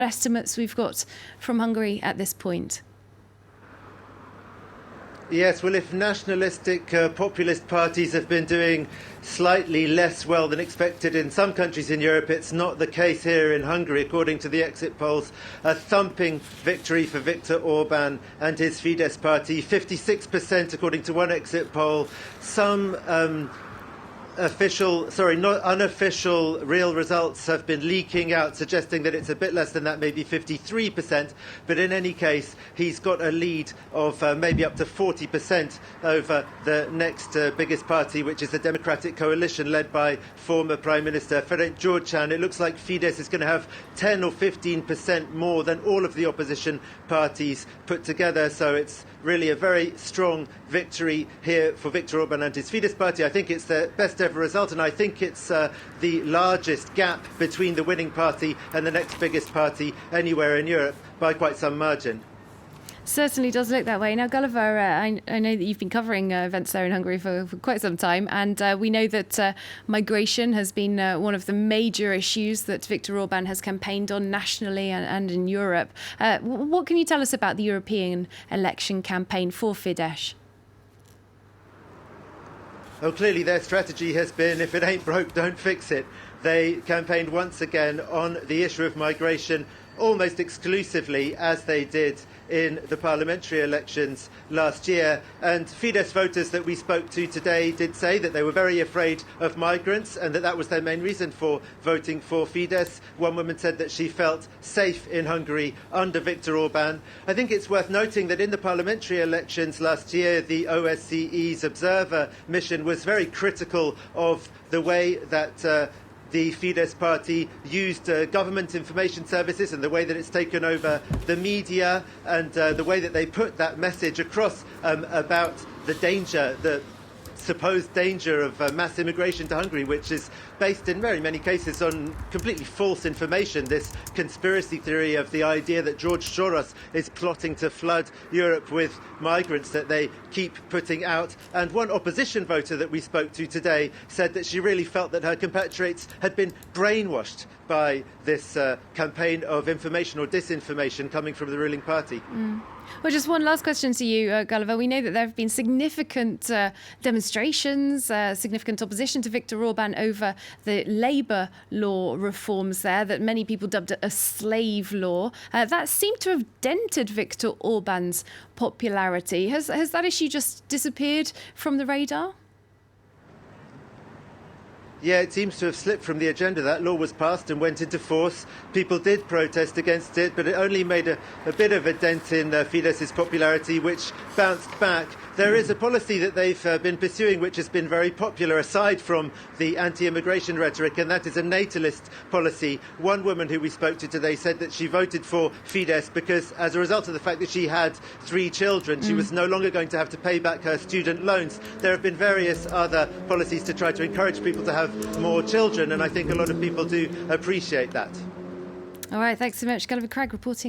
estimates we've got from Hungary at this point? Yes, well, if nationalistic populist parties have been doing slightly less well than expected in some countries in Europe, it's not the case here in Hungary. According to the exit polls, a thumping victory for Viktor Orban and his Fidesz party, 56% according to one exit poll. Some unofficial real results have been leaking out, suggesting that it's a bit less than that, maybe 53%. But in any case, he's got a lead of maybe up to 40% over the next biggest party, which is the Democratic Coalition, led by former Prime Minister Ferenc Gyurcsány. It looks like Fidesz is going to have 10 or 15% more than all of the opposition parties put together. So it's really a very strong victory here for Viktor Orban and his Fidesz party. I think it's the best ever result, and I think it's the largest gap between the winning party and the next biggest party anywhere in Europe by quite some margin. Certainly does look that way. Now, Gulliver, I know that you've been covering events there in Hungary for quite some time, and we know that migration has been one of the major issues that Viktor Orban has campaigned on nationally and in Europe. What can you tell us about the European election campaign for Fidesz? Oh, clearly their strategy has been, if it ain't broke, don't fix it. They campaigned once again on the issue of migration almost exclusively, as they did in the parliamentary elections last year. And Fidesz voters that we spoke to today did say that they were very afraid of migrants and that was their main reason for voting for Fidesz. One woman said that she felt safe in Hungary under Viktor Orban. I think it's worth noting that in the parliamentary elections last year, the OSCE's observer mission was very critical of the way that the Fidesz party used government information services and the way that it's taken over the media and the way that they put that message across about the danger, the supposed danger of mass immigration to Hungary, which is based in very many cases on completely false information. This conspiracy theory of the idea that George Soros is plotting to flood Europe with migrants that they keep putting out. And one opposition voter that we spoke to today said that she really felt that her compatriots had been brainwashed by this campaign of information or disinformation coming from the ruling party. Well, just one last question to you, Gulliver. We know that there have been significant demonstrations, significant opposition to Viktor Orban over the labour law reforms there that many people dubbed a slave law. That seemed to have dented Viktor Orban's popularity. Has that issue just disappeared from the radar? Yeah, it seems to have slipped from the agenda. That law was passed and went into force. People did protest against it, but it only made a bit of a dent in Fidesz's popularity, which bounced back. There is a policy that they've been pursuing which has been very popular aside from the anti-immigration rhetoric, and that is a natalist policy. One woman who we spoke to today said that she voted for Fidesz because as a result of the fact that she had 3 children, she was no longer going to have to pay back her student loans. There have been various other policies to try to encourage people to have more children, and I think a lot of people do appreciate that. All right, thanks so much. Gulliver Cragg reporting